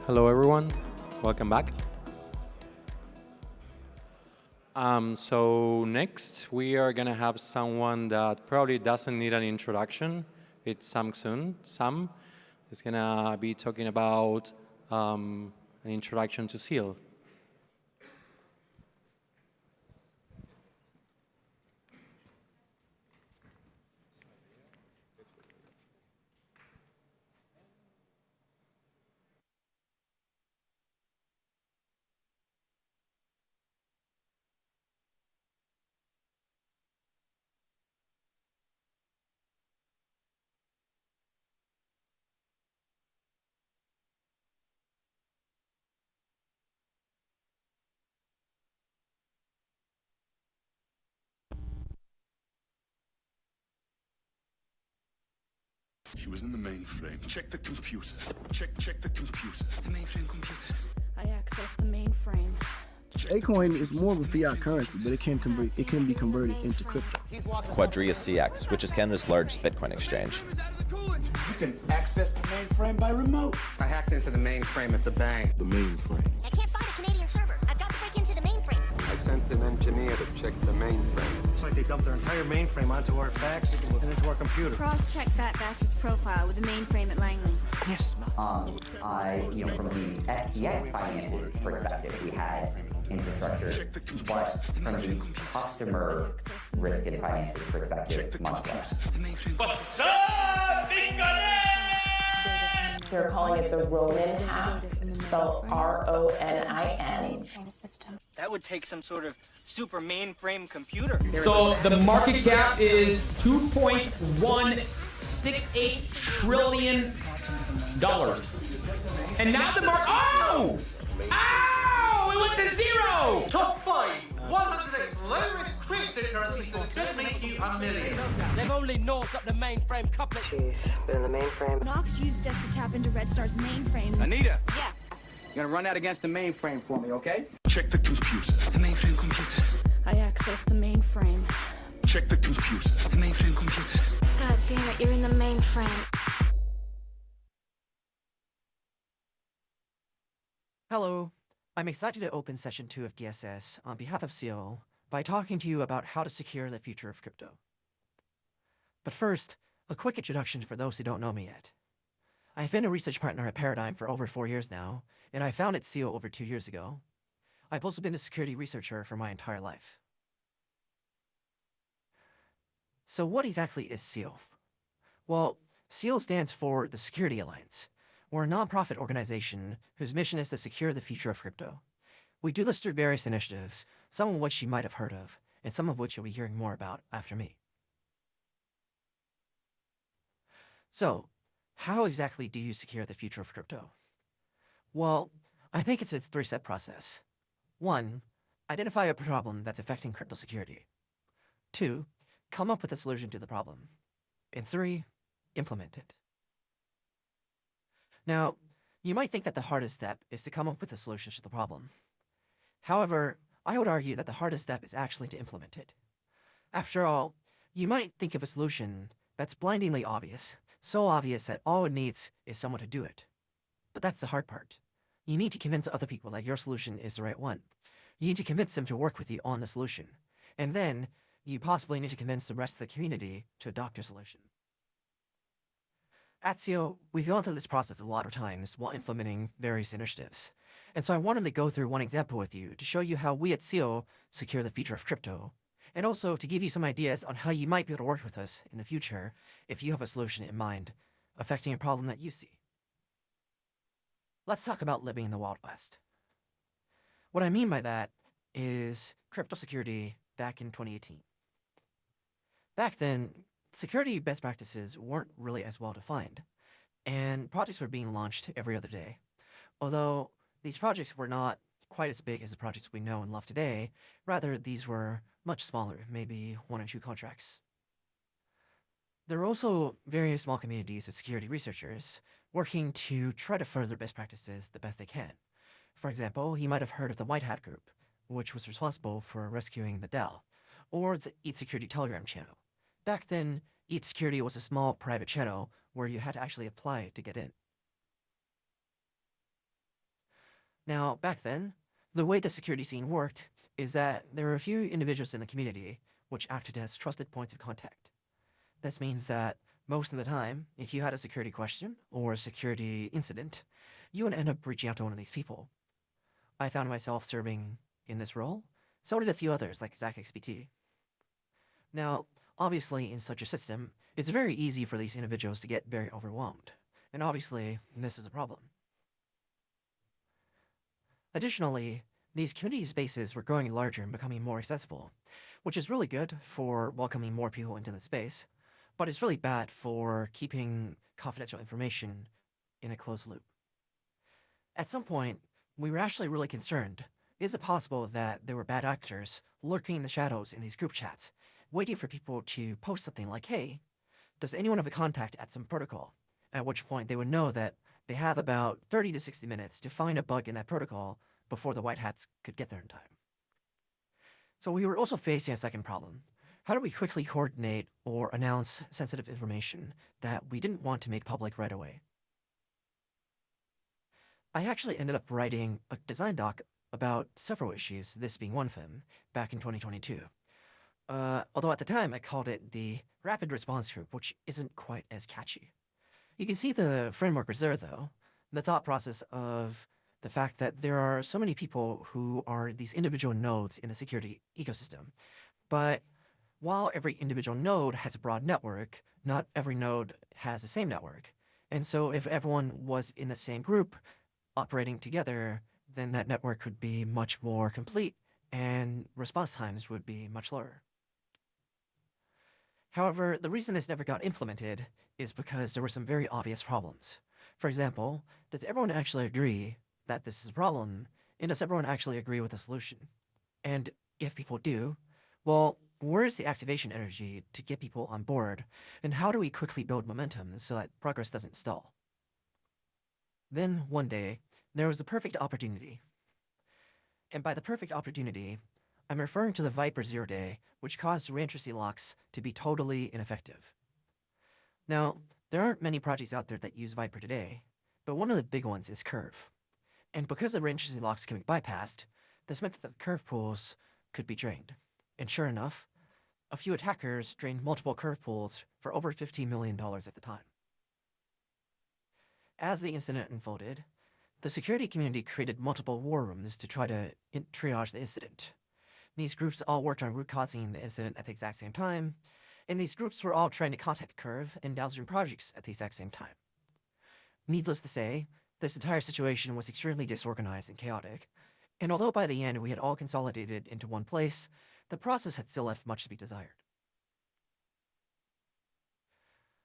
Hello, everyone. Welcome back. So next, we are going to have someone that probably doesn't need an introduction. It's samczsun. Sam is going to be talking about an introduction to SEAL. She was in the mainframe. Check the computer. Check the computer. The mainframe computer. I access the mainframe. Acoin is more of a fiat currency, but it can be converted into crypto. Quadria CX, which is Canada's largest Bitcoin exchange. You can access the mainframe by remote. I hacked into the mainframe at the bank. The mainframe. I can't find a Canadian server. I've got to break into the mainframe. I sent an engineer to check the mainframe. It's like they dumped their entire mainframe onto our fax and into our computer. Cross-check Fat Bastard's profile with the mainframe at Langley. Yes. From the FTX finances perspective, we had infrastructure, but from the customer risk and finances perspective, much less. What's up, They're calling it the Ronin hack, spelled R-O-N-I-N. That would take some sort of super mainframe computer. So the market cap is $2.168 trillion. And now the market, oh! It went to zero! Top 5 100x low-risk cryptocurrencies that could make you $1 million. They've only nosed up the mainframe couple of... Jeez, been in the mainframe. Knox used us to tap into Red Star's mainframe. Anita! Yeah. You're gonna run that against the mainframe for me, okay? Check the computer. The mainframe computer. I access the mainframe. Check the computer. The mainframe computer. God damn it, you're in the mainframe. Hello. I'm excited to open Session 2 of DSS on behalf of SEAL by talking to you about how to secure the future of crypto. But first, a quick introduction for those who don't know me yet. I've been a research partner at Paradigm for over 4 years now, and I founded SEAL over 2 years ago. I've also been a security researcher for my entire life. So what exactly is SEAL? Well, SEAL stands for the Security Alliance. We're a nonprofit organization whose mission is to secure the future of crypto. We do this through various initiatives, some of which you might have heard of, and some of which you'll be hearing more about after me. So, how exactly do you secure the future of crypto? Well, I think it's a 3-step process. 1, identify a problem that's affecting crypto security. 2, come up with a solution to the problem. And 3, implement it. Now, you might think that the hardest step is to come up with a solution to the problem. However, I would argue that the hardest step is actually to implement it. After all, you might think of a solution that's blindingly obvious, so obvious that all it needs is someone to do it. But that's the hard part. You need to convince other people that your solution is the right one. You need to convince them to work with you on the solution. And then, you possibly need to convince the rest of the community to adopt your solution. At SEAL, we've gone through this process a lot of times while implementing various initiatives. And so I wanted to go through one example with you to show you how we at SEAL secure the future of crypto, and also to give you some ideas on how you might be able to work with us in the future if you have a solution in mind affecting a problem that you see. Let's talk about living in the Wild West. What I mean by that is crypto security back in 2018. Back then, security best practices weren't really as well defined, and projects were being launched every other day. Although these projects were not quite as big as the projects we know and love today, rather these were much smaller, maybe 1 or 2 contracts. There are also various small communities of security researchers working to try to further best practices the best they can. For example, you might have heard of the White Hat Group, which was responsible for rescuing the Dell, or the Eat Security Telegram channel. Back then, Eat Security was a small private channel where you had to actually apply to get in. Now, back then, the way the security scene worked is that there were a few individuals in the community which acted as trusted points of contact. This means that most of the time, if you had a security question or a security incident, you would end up reaching out to one of these people. I found myself serving in this role, so did a few others like ZachXBT. Now, obviously, in such a system, it's very easy for these individuals to get very overwhelmed, and obviously, this is a problem. Additionally, these community spaces were growing larger and becoming more accessible, which is really good for welcoming more people into the space, but it's really bad for keeping confidential information in a closed loop. At some point, we were actually really concerned. Is it possible that there were bad actors lurking in the shadows in these group chats, waiting for people to post something like, hey, does anyone have a contact at some protocol? At which point they would know that they have about 30 to 60 minutes to find a bug in that protocol before the white hats could get there in time. So we were also facing a second problem. How do we quickly coordinate or announce sensitive information that we didn't want to make public right away? I actually ended up writing a design doc about several issues, this being one of them, back in 2022. Although at the time I called it the Rapid Response Group, which isn't quite as catchy. You can see the framework was there, though. The thought process of the fact that there are so many people who are these individual nodes in the security ecosystem. But while every individual node has a broad network, not every node has the same network. And so if everyone was in the same group operating together, then that network could be much more complete and response times would be much lower. However, the reason this never got implemented is because there were some very obvious problems. For example, does everyone actually agree that this is a problem, and does everyone actually agree with the solution? And if people do, well, where is the activation energy to get people on board, and how do we quickly build momentum so that progress doesn't stall? Then, one day, there was a perfect opportunity. And by the perfect opportunity, I'm referring to the Viper Zero Day, which caused reentrancy locks to be totally ineffective. Now, there aren't many projects out there that use Viper today, but one of the big ones is Curve. And because the reentrancy locks can be bypassed, this meant that the Curve pools could be drained. And sure enough, a few attackers drained multiple Curve pools for over $15 million at the time. As the incident unfolded, the security community created multiple war rooms to try to triage the incident. These groups all worked on root causing the incident at the exact same time, and these groups were all trying to contact Curve and downstream projects at the exact same time. Needless to say, this entire situation was extremely disorganized and chaotic, and although by the end we had all consolidated into one place, the process had still left much to be desired.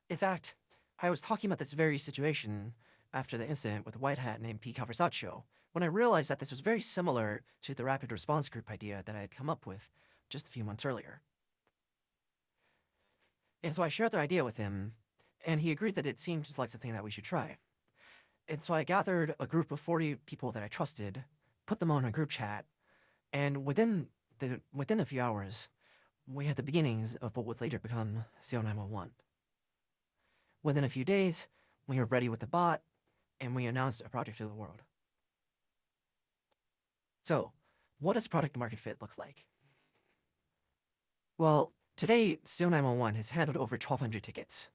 In fact, I was talking about this very situation after the incident with a white hat named P. Conversaccio, when I realized that this was very similar to the Rapid Response Group idea that I had come up with just a few months earlier. And so I shared the idea with him, and he agreed that it seemed like something that we should try. And so I gathered a group of 40 people that I trusted, put them on a group chat, and within a few hours, we had the beginnings of what would later become CO911. Within a few days, we were ready with the bot, and we announced a project to the world. So, what does product market fit look like? Well, today, CO911 has handled over 1,200 tickets,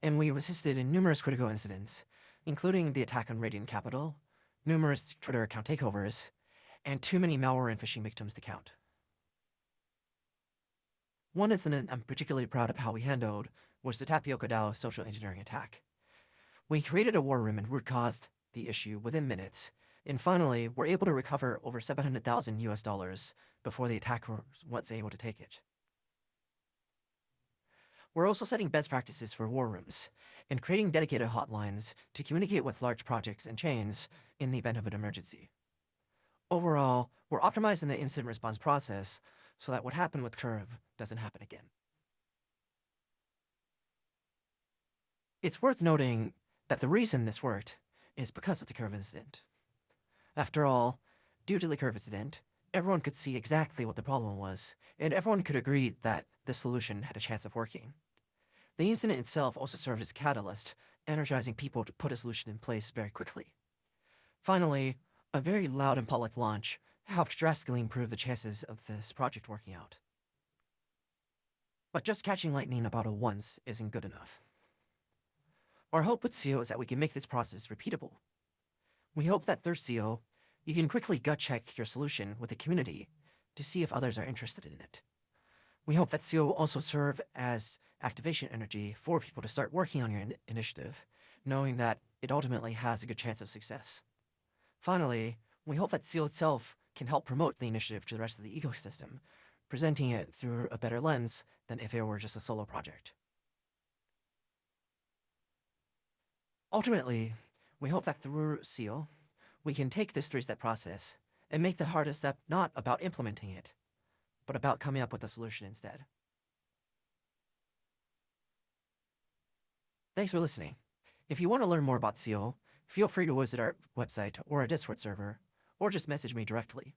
and we've assisted in numerous critical incidents, including the attack on Radiant Capital, numerous Twitter account takeovers, and too many malware and phishing victims to count. One incident I'm particularly proud of how we handled was the Tapioca DAO social engineering attack. We created a war room and root caused the issue within minutes, and finally were able to recover over $700,000 before the attacker was able to take it. We're also setting best practices for war rooms and creating dedicated hotlines to communicate with large projects and chains in the event of an emergency. Overall, we're optimizing the incident response process so that what happened with Curve doesn't happen again. It's worth noting that the reason this worked is because of the Curve incident. After all, due to the Curve incident, everyone could see exactly what the problem was, and everyone could agree that the solution had a chance of working. The incident itself also served as a catalyst, energizing people to put a solution in place very quickly. Finally, A very loud and public launch helped drastically improve the chances of this project working out. But just catching lightning about it once isn't good enough. Our hope with SEO is that we can make this process repeatable. We hope that through SEO, you can quickly gut check your solution with the community to see if others are interested in it. We hope that SEO will also serve as activation energy for people to start working on your initiative, knowing that it ultimately has a good chance of success. Finally, we hope that SEO itself can help promote the initiative to the rest of the ecosystem, presenting it through a better lens than if it were just a solo project. Ultimately, we hope that through SEO, we can take this three-step process and make the hardest step not about implementing it, but about coming up with a solution instead. Thanks for listening. If you want to learn more about SEO, feel free to visit our website or our Discord server, or just message me directly.